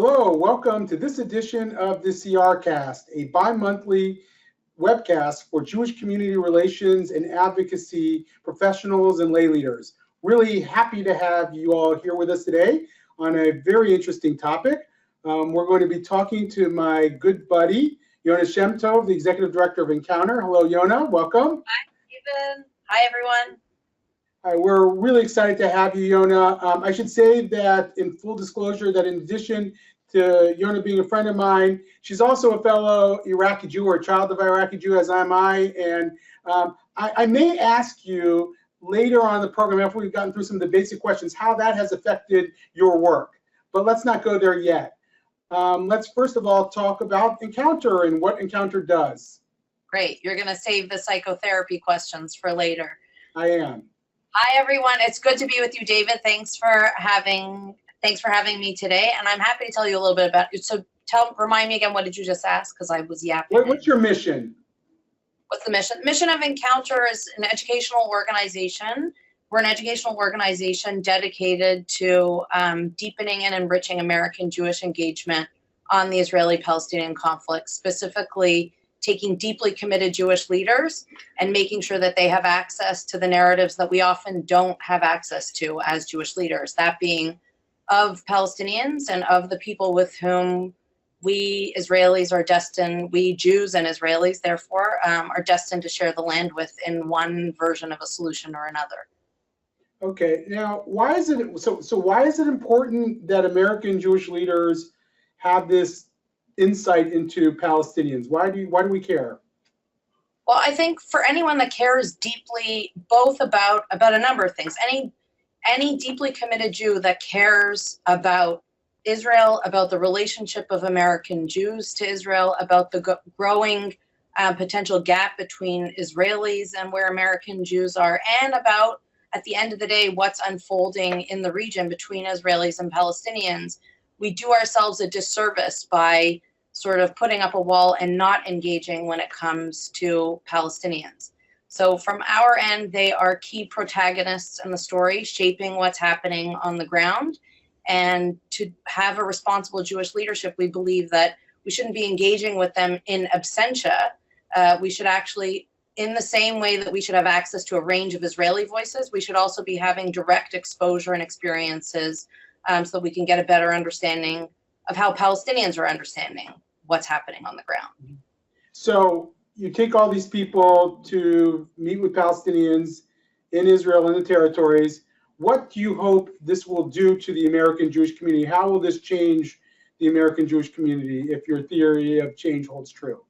Hello, welcome to this edition of the CRCast, a bi-monthly webcast for Jewish community relations and advocacy professionals and lay leaders. Really happy to have you all here with us today on a very interesting topic. We're going to be talking to my good buddy, Yona Shem-Tov, the Executive Director of Encounter. Hello, Yona, welcome. Hi, Stephen. Hi, everyone. All right, we're really excited to have you, Yona. I should say that in full disclosure that in addition to Yona being a friend of mine, she's also a fellow Iraqi Jew or a child of Iraqi Jew, as am I. And I may ask you later on in the program, after we've gotten through some of the basic questions, how that has affected your work. But let's not go there yet. Let's first of all talk about Encounter and what Encounter does. Great. You're going to save the psychotherapy questions for later. I am. Hi, everyone. It's good to be with you, David. Thanks for having me today, and I'm happy to tell you a little bit about it. So remind me again, what did you just ask? Because I was yapping. What's your mission? What's the mission? The mission of Encounter is an educational organization. We're an educational organization dedicated to deepening and enriching American Jewish engagement on the Israeli-Palestinian conflict, specifically taking deeply committed Jewish leaders and making sure that they have access to the narratives that we often don't have access to as Jewish leaders, that being of Palestinians and of the people with whom we Israelis are destined, we Jews and Israelis, therefore, are destined to share the land with in one version of a solution or another. Okay, now why is it so why is it important that American Jewish leaders have this insight into Palestinians? Why do we care? Well, I think for anyone that cares deeply, both about a number of things, any deeply committed Jew that cares about Israel, about the relationship of American Jews to Israel, about the growing potential gap between Israelis and where American Jews are, and about, at the end of the day, what's unfolding in the region between Israelis and Palestinians, we do ourselves a disservice by sort of putting up a wall and not engaging when it comes to Palestinians. So from our end, they are key protagonists in the story, shaping what's happening on the ground. And to have a responsible Jewish leadership, we believe that we shouldn't be engaging with them in absentia. We should actually, in the same way that we should have access to a range of Israeli voices, we should also be having direct exposure and experiences so that we can get a better understanding of how Palestinians are understanding what's happening on the ground. So you take all these people to meet with Palestinians in Israel and the territories. What do you hope this will do to the American Jewish community? How will this change the American Jewish community if your theory of change holds true?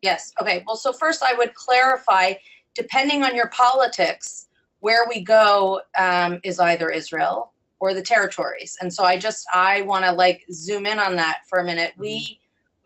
Yes. Okay. Well, so first I would clarify, depending on your politics, where we go is either Israel or the territories. And so I want to zoom in on that for a minute. We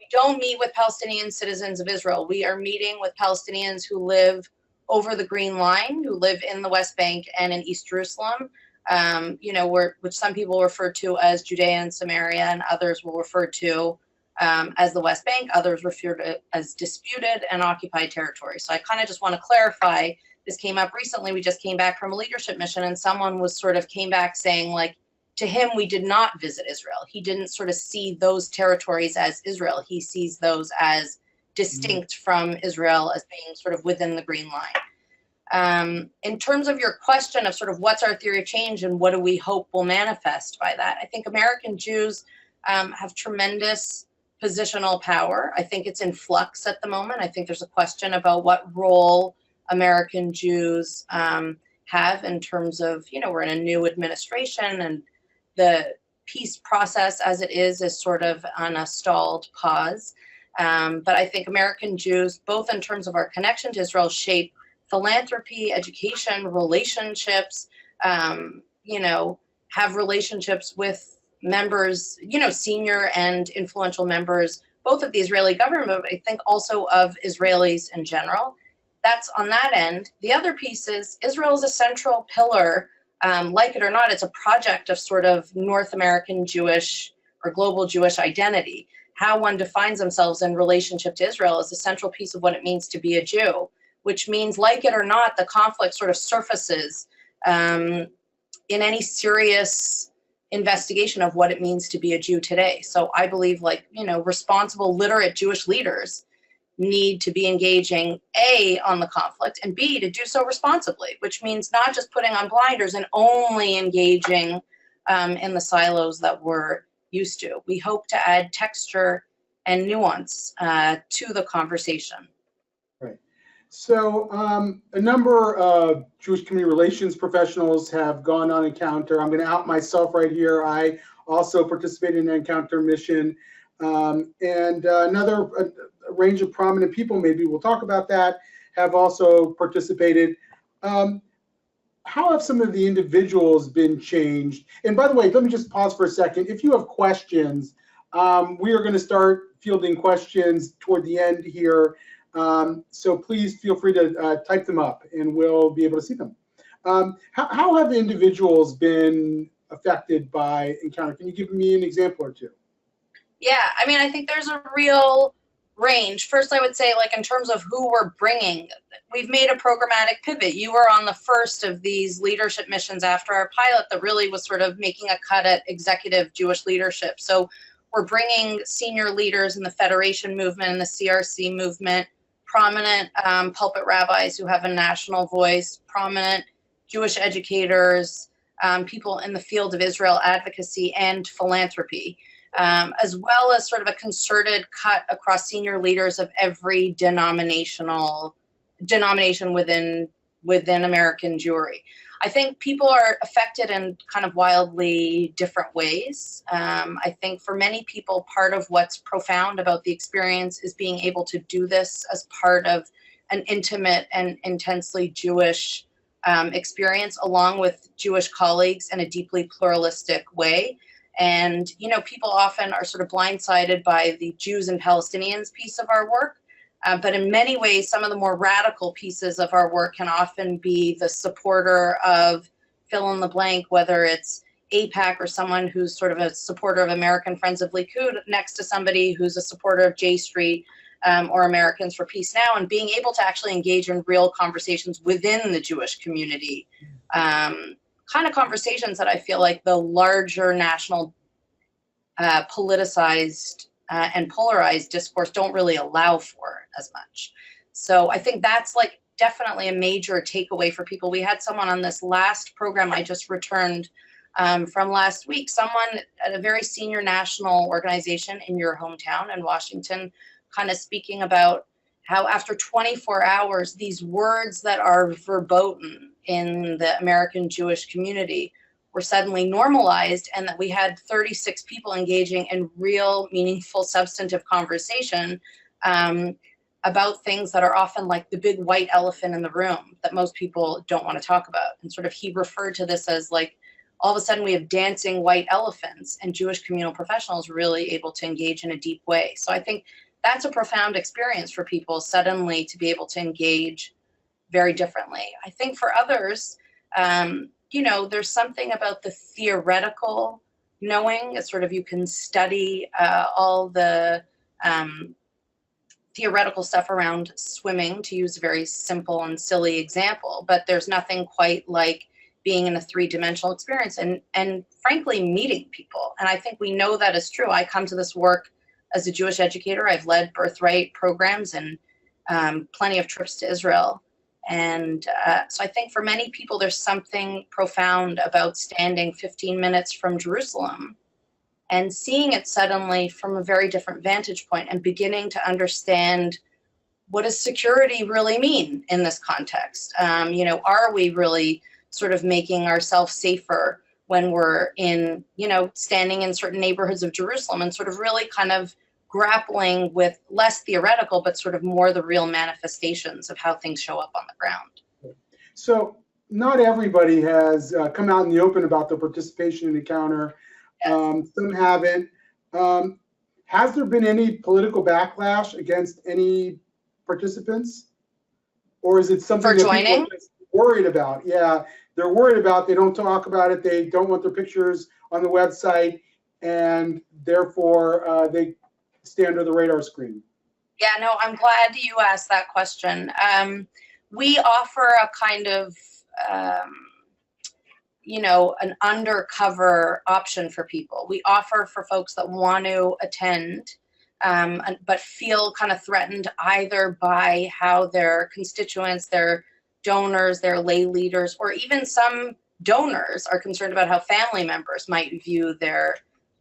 don't meet with Palestinian citizens of Israel. We are meeting with Palestinians who live over the Green Line, who live in the West Bank and in East Jerusalem, which some people refer to as Judea and Samaria, and others will refer to as the West Bank. Others refer to as disputed and occupied territory. So I kind of just want to clarify, this came up recently. We just came back from a leadership mission, and someone came back saying, to him, we did not visit Israel. He didn't sort of see those territories as Israel. He sees those as distinct from Israel, as being sort of within the Green Line. In terms of your question of sort of what's our theory of change and what do we hope will manifest by that, I think American Jews have tremendous positional power. I think it's in flux at the moment. I think there's a question about what role American Jews have in terms of, we're in a new administration, and the peace process as it is sort of on a stalled pause. But I think American Jews, both in terms of our connection to Israel, shape philanthropy, education, relationships, have relationships with members, senior and influential members, both of the Israeli government, but I think also of Israelis in general. That's on that end. The other piece is Israel is a central pillar. Like it or not, it's a project of sort of North American Jewish or global Jewish identity. How one defines themselves in relationship to Israel is a central piece of what it means to be a Jew, which means, like it or not, the conflict sort of surfaces in any serious investigation of what it means to be a Jew today. So I believe, like, you know, responsible, literate Jewish leaders need to be engaging, A, on the conflict, and B, to do so responsibly, which means not just putting on blinders and only engaging in the silos that we're used to. We hope to add texture and nuance to the conversation. Right. So a number of Jewish community relations professionals have gone on Encounter. I'm going to out myself right here. I also participated in the Encounter mission. And a range of prominent people, maybe we'll talk about that, have also participated. How have some of the individuals been changed? And by the way, let me just pause for a second. If you have questions, we are going to start fielding questions toward the end here. So please feel free to type them up and we'll be able to see them. How have individuals been affected by Encounter? Can you give me an example or two? Yeah, I mean, I think there's a real range. First, I would say, like, in terms of who we're bringing, we've made a programmatic pivot. You were on the first of these leadership missions after our pilot that really was sort of making a cut at executive Jewish leadership. So we're bringing senior leaders in the Federation movement and the CRC movement, prominent pulpit rabbis who have a national voice, prominent Jewish educators, people in the field of Israel advocacy and philanthropy. As well as sort of a concerted cut across senior leaders of every denomination within American Jewry. I think people are affected in kind of wildly different ways. I think for many people, part of what's profound about the experience is being able to do this as part of an intimate and intensely Jewish experience, along with Jewish colleagues in a deeply pluralistic way. And, you know, people often are sort of blindsided by the Jews and Palestinians piece of our work. But in many ways, some of the more radical pieces of our work can often be the supporter of fill in the blank, whether it's AIPAC or someone who's sort of a supporter of American Friends of Likud next to somebody who's a supporter of J Street or Americans for Peace Now, and being able to actually engage in real conversations within the Jewish community. Kind of conversations that I feel like the larger national politicized and polarized discourse don't really allow for as much. So I think that's like definitely a major takeaway for people. We had someone on this last program I just returned from last week, someone at a very senior national organization in your hometown in Washington, kind of speaking about how after 24 hours, these words that are verboten in the American Jewish community were suddenly normalized, and that we had 36 people engaging in real, meaningful, substantive conversation about things that are often like the big white elephant in the room that most people don't want to talk about. And sort of he referred to this as like, all of a sudden we have dancing white elephants, and Jewish communal professionals really able to engage in a deep way. So I think that's a profound experience for people suddenly to be able to engage very differently. I think for others, you know, there's something about the theoretical knowing. It's sort of, you can study all the theoretical stuff around swimming, to use a very simple and silly example, but there's nothing quite like being in a three-dimensional experience and frankly meeting people. And I think we know that is true. I come to this work as a Jewish educator. I've led birthright programs and plenty of trips to Israel. And so I think for many people, there's something profound about standing 15 minutes from Jerusalem and seeing it suddenly from a very different vantage point and beginning to understand, what does security really mean in this context? You know, are we really sort of making ourselves safer when we're in, you know, standing in certain neighborhoods of Jerusalem, and sort of really kind of grappling with less theoretical, but sort of more the real manifestations of how things show up on the ground. So not everybody has come out in the open about their participation in Encounter. Yes. Some haven't. Has there been any political backlash against any participants? Or is it something for that joining? People are just worried about? Yeah, they're worried about, they don't talk about it, they don't want their pictures on the website, and therefore they stay under the radar screen. Yeah, no, I'm glad you asked that question. We offer a kind of, an undercover option for people. We offer for folks that want to attend, but feel kind of threatened either by how their constituents, their donors, their lay leaders, or even some donors are concerned about how family members might view their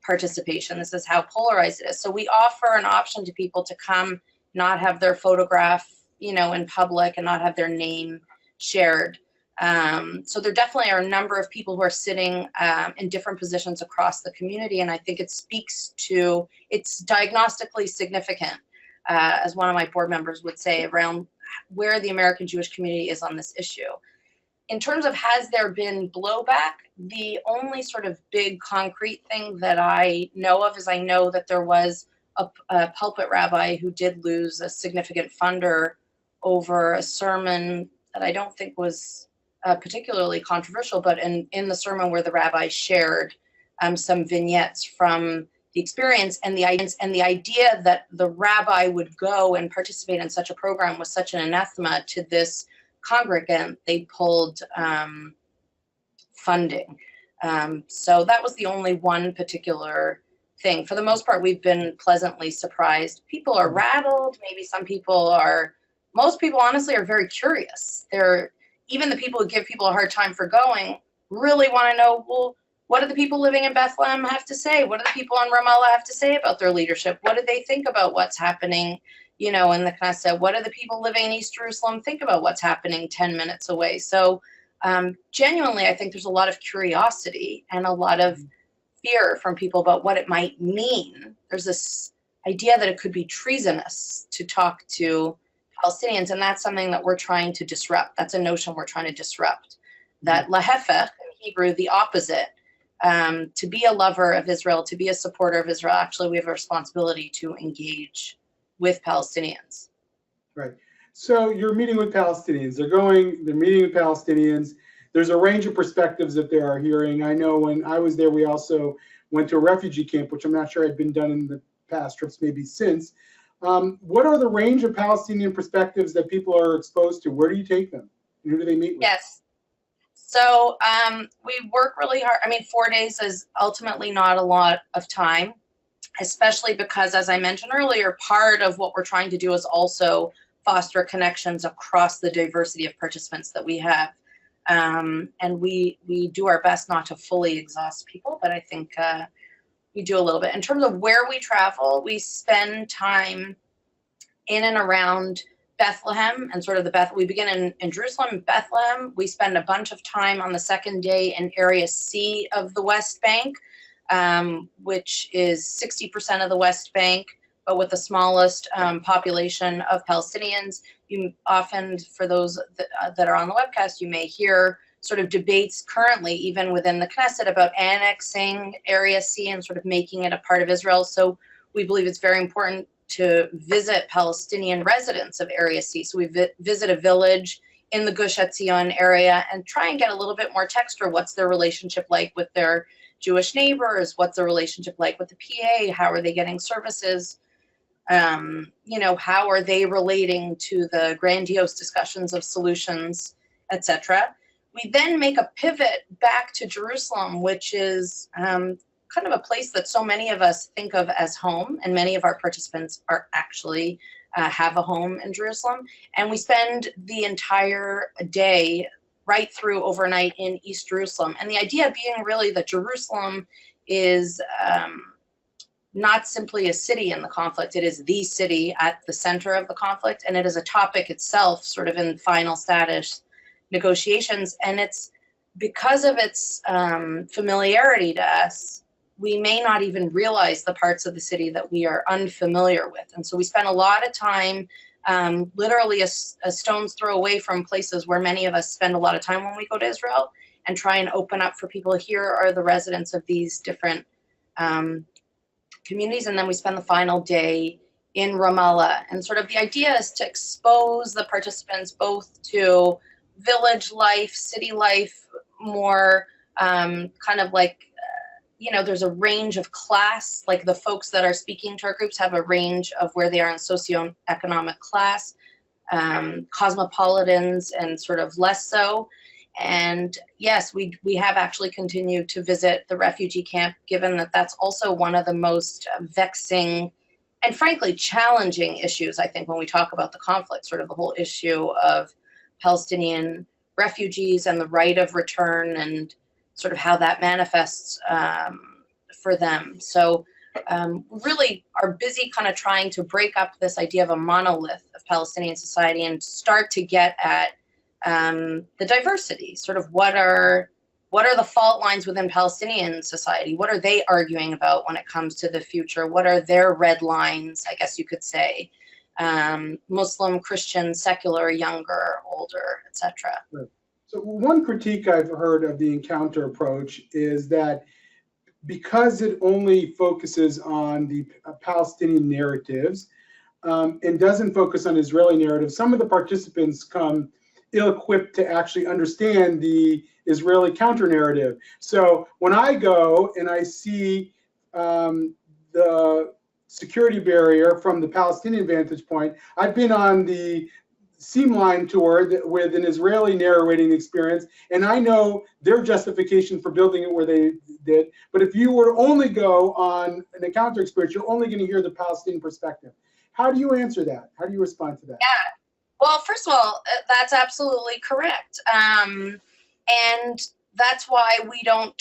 participation. This is how polarized it is. So we offer an option to people to come, not have their photograph, in public and not have their name shared. So there definitely are a number of people who are sitting in different positions across the community, and I think it speaks to, it's diagnostically significant, as one of my board members would say, around where the American Jewish community is on this issue. In terms of has there been blowback, the only sort of big concrete thing that I know of is I know that there was a pulpit rabbi who did lose a significant funder over a sermon that I don't think was particularly controversial, but in the sermon where the rabbi shared some vignettes from the experience, and the idea that the rabbi would go and participate in such a program was such an anathema to this congregant, they pulled funding. So that was the only one particular thing. For the most part, we've been pleasantly surprised. People are rattled. Maybe some people are, most people honestly are very curious. Even the people who give people a hard time for going really want to know, well, what do the people living in Bethlehem have to say? What do the people in Ramallah have to say about their leadership? What do they think about what's happening, in the Knesset? What do the people living in East Jerusalem think about what's happening 10 minutes away? So genuinely, I think there's a lot of curiosity and a lot of fear from people about what it might mean. There's this idea that it could be treasonous to talk to Palestinians, and that's something that we're trying to disrupt. That's a notion we're trying to disrupt. That lahefech, in Hebrew, the opposite, to be a lover of Israel, to be a supporter of Israel, actually we have a responsibility to engage with Palestinians. Right. So you're meeting with Palestinians. They're meeting with Palestinians. There's a range of perspectives that they are hearing. I know when I was there, we also went to a refugee camp, which I'm not sure had been done in the past trips, maybe since. What are the range of Palestinian perspectives that people are exposed to? Where do you take them? And who do they meet with? Yes. So we work really hard. 4 days is ultimately not a lot of time, especially because, as I mentioned earlier, part of what we're trying to do is also foster connections across the diversity of participants that we have. And we do our best not to fully exhaust people, but I think we do a little bit. In terms of where we travel, we spend time in and around Bethlehem and sort of we begin in Jerusalem, Bethlehem. We spend a bunch of time on the second day in Area C of the West Bank, which is 60% of the West Bank, but with the smallest population of Palestinians. You often, for those that are on the webcast, you may hear sort of debates currently, even within the Knesset, about annexing Area C and sort of making it a part of Israel. So we believe it's very important to visit Palestinian residents of Area C. So we visit a village in the Gush Etzion area and try and get a little bit more texture. What's their relationship like with their Jewish neighbors? What's their relationship like with the PA? How are they getting services? How are they relating to the grandiose discussions of solutions, etc.? We then make a pivot back to Jerusalem, which is kind of a place that so many of us think of as home, and many of our participants are actually have a home in Jerusalem. And we spend the entire day right through overnight in East Jerusalem. And the idea being really that Jerusalem is not simply a city in the conflict, it is the city at the center of the conflict, and it is a topic itself sort of in final status negotiations. And it's because of its familiarity to us, we may not even realize the parts of the city that we are unfamiliar with. And so we spend a lot of time literally a stone's throw away from places where many of us spend a lot of time when we go to Israel, and try and open up for people. Here are the residents of these different communities. And then we spend the final day in Ramallah. And sort of the idea is to expose the participants both to village life, city life, more kind of like, there's a range of class, like the folks that are speaking to our groups have a range of where they are in socioeconomic class, cosmopolitans and sort of less so. And yes, we have actually continued to visit the refugee camp, given that that's also one of the most vexing and frankly challenging issues, I think, when we talk about the conflict, sort of the whole issue of Palestinian refugees and the right of return and sort of how that manifests for them. So really are busy kind of trying to break up this idea of a monolith of Palestinian society and start to get at the diversity, sort of what are the fault lines within Palestinian society? What are they arguing about when it comes to the future? What are their red lines, I guess you could say? Muslim, Christian, secular, younger, older, etc. Right. So one critique I've heard of the encounter approach is that because it only focuses on the Palestinian narratives and doesn't focus on Israeli narratives, some of the participants come ill-equipped to actually understand the Israeli counter-narrative. So when I go and I see the security barrier from the Palestinian vantage point, I've been on the Seam Line tour with an Israeli narrating experience, and I know their justification for building it where they did. But if you were to only go on an encounter experience, you're only going to hear the Palestinian perspective. How do you answer that? How do you respond to that? Yeah. Well, first of all, that's absolutely correct. And that's why we don't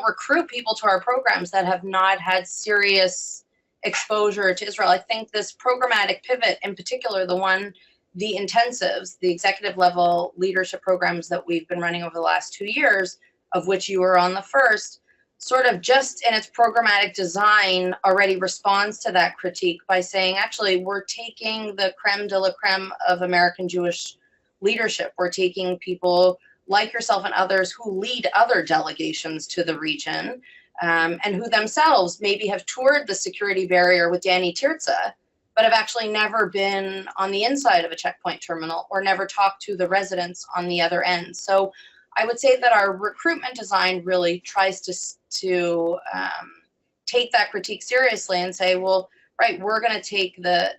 recruit people to our programs that have not had serious exposure to Israel. I think this programmatic pivot, in particular, the intensives, the executive level leadership programs that we've been running over the last 2 years, of which you were on the first, sort of just in its programmatic design already responds to that critique by saying, actually, we're taking the creme de la creme of American Jewish leadership. We're taking people like yourself and others who lead other delegations to the region, and who themselves maybe have toured the security barrier with Danny Tirza, but have actually never been on the inside of a checkpoint terminal or never talked to the residents on the other end. So I would say that our recruitment design really tries to take that critique seriously and say, well, right, we're going to take the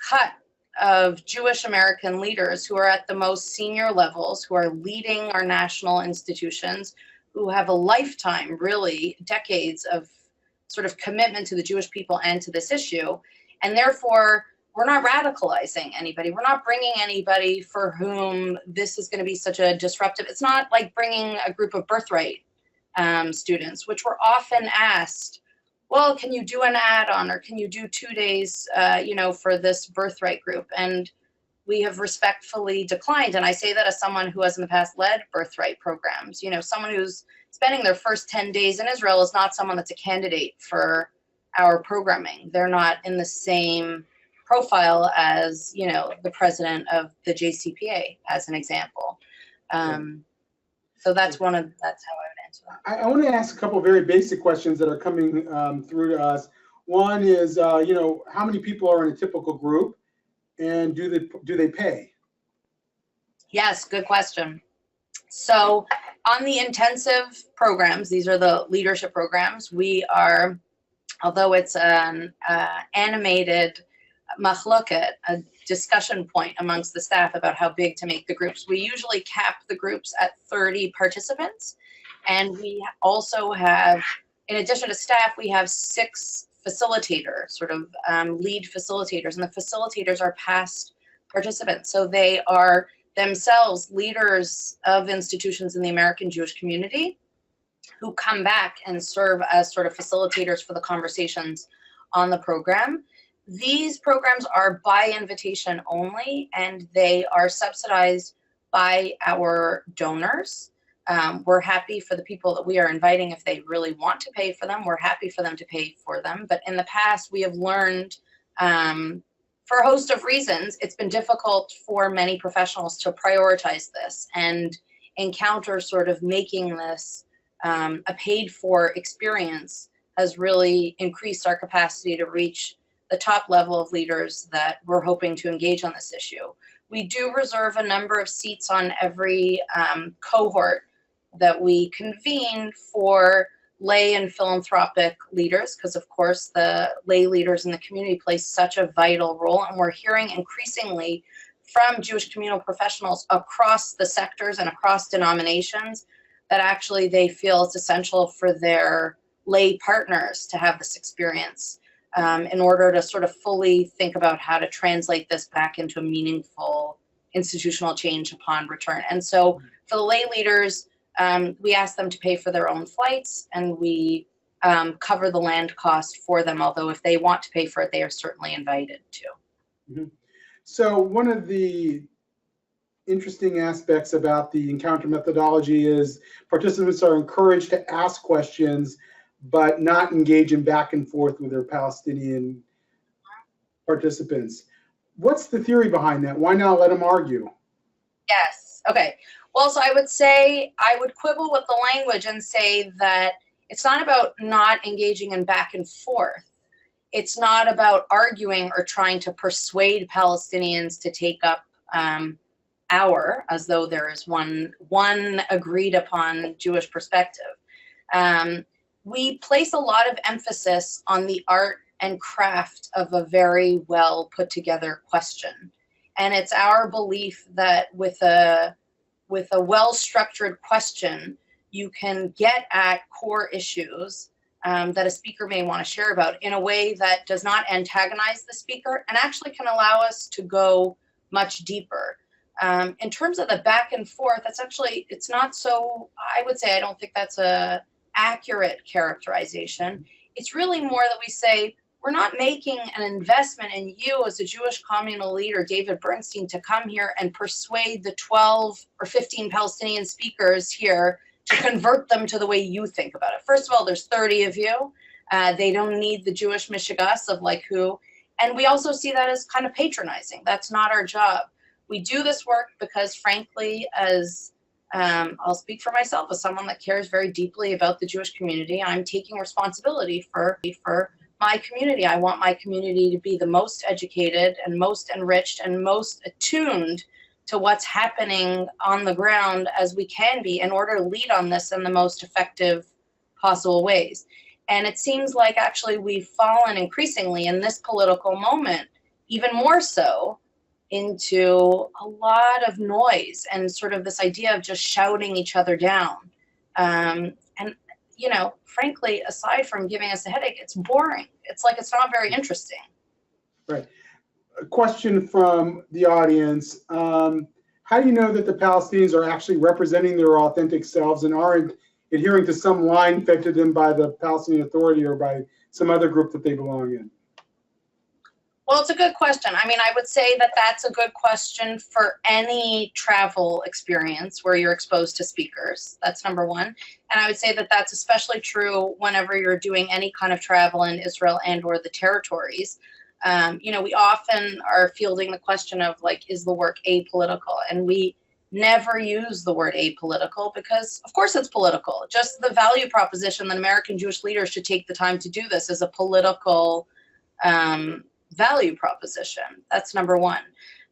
cut of Jewish American leaders who are at the most senior levels, who are leading our national institutions, who have a lifetime, really decades of sort of commitment to the Jewish people and to this issue. And therefore, we're not radicalizing anybody. We're not bringing anybody for whom this is going to be such a disruptive. It's not like bringing a group of birthright students, which were often asked, well, can you do an add-on or can you do 2 days, for this birthright group? And we have respectfully declined. And I say that as someone who has in the past led birthright programs. Someone who's spending their first 10 days in Israel is not someone that's a candidate for our programming. They're not in the same profile as, the president of the JCPA, as an example. So that's how I would answer that. I want to ask a couple of very basic questions that are coming through to us. One is, how many people are in a typical group, and do they pay? Yes, good question. So on the intensive programs, these are the leadership programs, we are, although it's an animated machloket, a discussion point amongst the staff about how big to make the groups. We usually cap the groups at 30 participants. And we also have, in addition to staff, we have 6 facilitators, sort of lead facilitators. And the facilitators are past participants. So they are themselves leaders of institutions in the American Jewish community who come back and serve as sort of facilitators for the conversations on the program. These programs are by invitation only, and they are subsidized by our donors. We're happy for the people that we are inviting. If they really want to pay for them, we're happy for them to pay for them. But in the past, we have learned, for a host of reasons, it's been difficult for many professionals to prioritize this and encounter sort of making this a paid for experience has really increased our capacity to reach the top level of leaders that we're hoping to engage on this issue. We do reserve a number of seats on every cohort that we convene for lay and philanthropic leaders, because of course the lay leaders in the community play such a vital role, and we're hearing increasingly from Jewish communal professionals across the sectors and across denominations that actually they feel it's essential for their lay partners to have this experience in order to sort of fully think about how to translate this back into a meaningful institutional change upon return. And so for the lay leaders, we ask them to pay for their own flights, and we cover the land cost for them, although if they want to pay for it, they are certainly invited to. Mm-hmm. So one of the interesting aspects about the encounter methodology is participants are encouraged to ask questions, but not engage in back and forth with their Palestinian participants. What's the theory behind that? Why not let them argue? Yes. Okay. Well, so I would say I would quibble with the language and say that it's not about not engaging in back and forth. It's not about arguing or trying to persuade Palestinians to take up as though there is one agreed upon Jewish perspective. We place a lot of emphasis on the art and craft of a very well put together question. And it's our belief that with a well-structured question, you can get at core issues that a speaker may want to share about in a way that does not antagonize the speaker and actually can allow us to go much deeper. In terms of the back and forth, it's not so, I would say, I don't think that's a accurate characterization. It's really more that we say, we're not making an investment in you as a Jewish communal leader, David Bernstein, to come here and persuade the 12 or 15 Palestinian speakers here to convert them to the way you think about it. First of all, there's 30 of you. They don't need the Jewish mishigas of like who. And we also see that as kind of patronizing. That's not our job. We do this work because, frankly, as I'll speak for myself, as someone that cares very deeply about the Jewish community, I'm taking responsibility for my community. I want my community to be the most educated and most enriched and most attuned to what's happening on the ground as we can be in order to lead on this in the most effective possible ways. And it seems like actually we've fallen increasingly in this political moment, even more so, into a lot of noise and sort of this idea of just shouting each other down. And, you know, frankly, aside from giving us a headache, it's boring. It's like it's not very interesting. Right. A question from the audience. How do you know that the Palestinians are actually representing their authentic selves and aren't adhering to some line fed to them by the Palestinian Authority or by some other group that they belong in? Well, it's a good question. I mean, I would say that that's a good question for any travel experience where you're exposed to speakers. That's number one. And I would say that that's especially true whenever you're doing any kind of travel in Israel and or the territories. You know, we often are fielding the question of like, is the work apolitical? And we never use the word apolitical because, of course, it's political. Just the value proposition that American Jewish leaders should take the time to do this is a political value proposition. That's number one.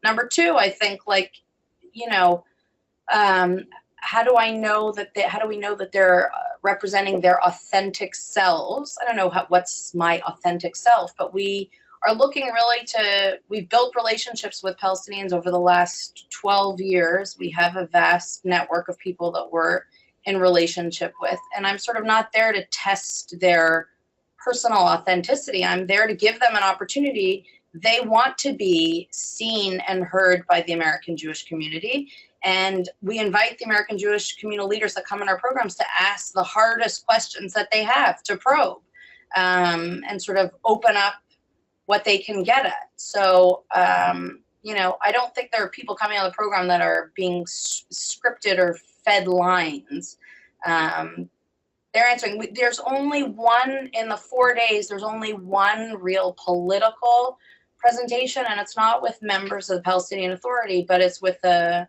Number two, I think, like, you know, how do we know that they're representing their authentic selves? I don't know what's my authentic self, but we are looking really we've built relationships with Palestinians over the last 12 years. We have a vast network of people that we're in relationship with, and I'm sort of not there to test their personal authenticity. I'm there to give them an opportunity. They want to be seen and heard by the American Jewish community. And we invite the American Jewish communal leaders that come in our programs to ask the hardest questions that they have, to probe and sort of open up what they can get at. So, you know, I don't think there are people coming on the program that are being scripted or fed lines. They're answering. There's only one in the 4 days. There's only one real political presentation, and it's not with members of the Palestinian Authority, but it's with a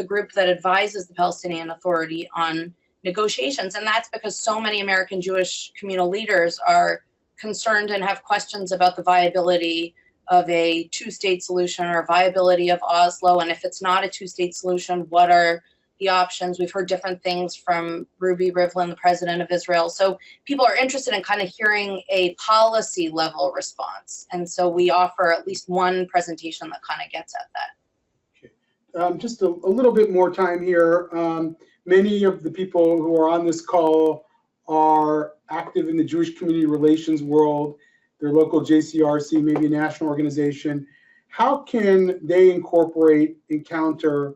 group that advises the Palestinian Authority on negotiations. And that's because so many American Jewish communal leaders are concerned and have questions about the viability of a two-state solution or viability of Oslo. And if it's not a two-state solution, what are the options? We've heard different things from Ruby Rivlin, the president of Israel. So people are interested in kind of hearing a policy level response. And so we offer at least one presentation that kind of gets at that. just a little bit more time here. Many of the people who are on this call are active in the Jewish community relations world, their local JCRC, maybe a national organization. How can they incorporate Encounter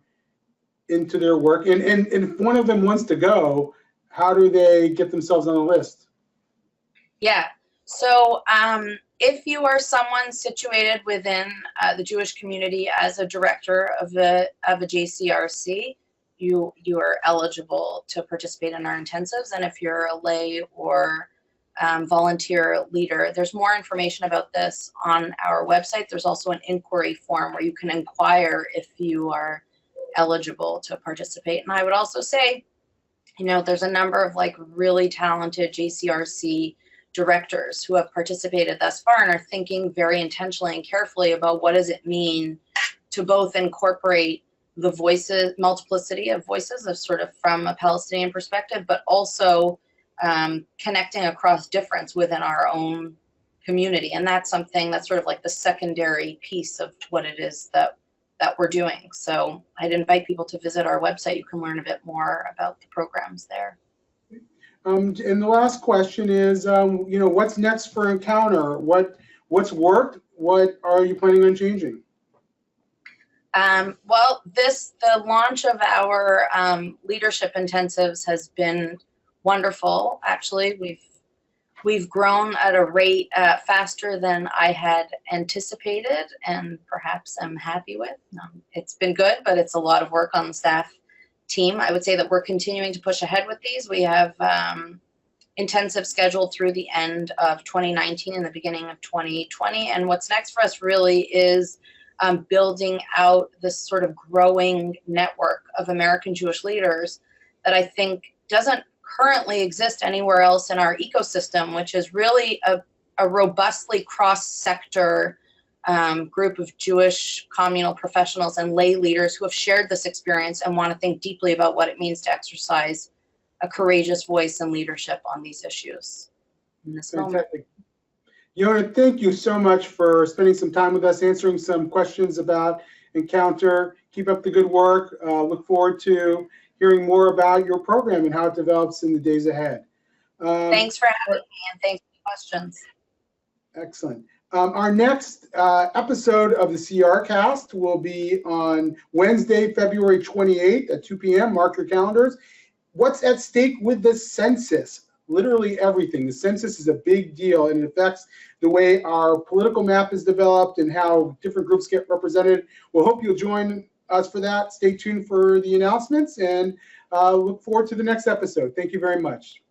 into their work? And if one of them wants to go, how do they get themselves on the list? Yeah, so if you are someone situated within the Jewish community as a director of a JCRC, you are eligible to participate in our intensives. And if you're a lay or volunteer leader, there's more information about this on our website. There's also an inquiry form where you can inquire if you are eligible to participate. And I would also say, you know, there's a number of like really talented JCRC directors who have participated thus far and are thinking very intentionally and carefully about what does it mean to both incorporate the voices, multiplicity of voices of sort of from a Palestinian perspective, but also connecting across difference within our own community. And that's something that's sort of like the secondary piece of what it is that we're doing. So I'd invite people to visit our website. You can learn a bit more about the programs there. And the last question is, you know, what's next for Encounter? What's worked? What are you planning on changing? Well, the launch of our leadership intensives has been wonderful. Actually, we've grown at a rate faster than I had anticipated, and perhaps I'm happy with. It's been good, but it's a lot of work on the staff team. I would say that we're continuing to push ahead with these. We have intensive scheduled through the end of 2019 and the beginning of 2020. And what's next for us really is building out this sort of growing network of American Jewish leaders that I think doesn't currently exist anywhere else in our ecosystem, which is really a robustly cross-sector group of Jewish communal professionals and lay leaders who have shared this experience and want to think deeply about what it means to exercise a courageous voice and leadership on these issues in this moment. Yona, thank you so much for spending some time with us, answering some questions about Encounter. Keep up the good work. Look forward to hearing more about your program and how it develops in the days ahead. Thanks for having me, and thanks for the questions. Excellent. Our next episode of the CRCast will be on Wednesday, February 28th at 2 p.m. Mark your calendars. What's at stake with the census? Literally everything. The census is a big deal, and it affects the way our political map is developed and how different groups get represented. We'll hope you'll join us for that. Stay tuned for the announcements, and look forward to the next episode. Thank you very much.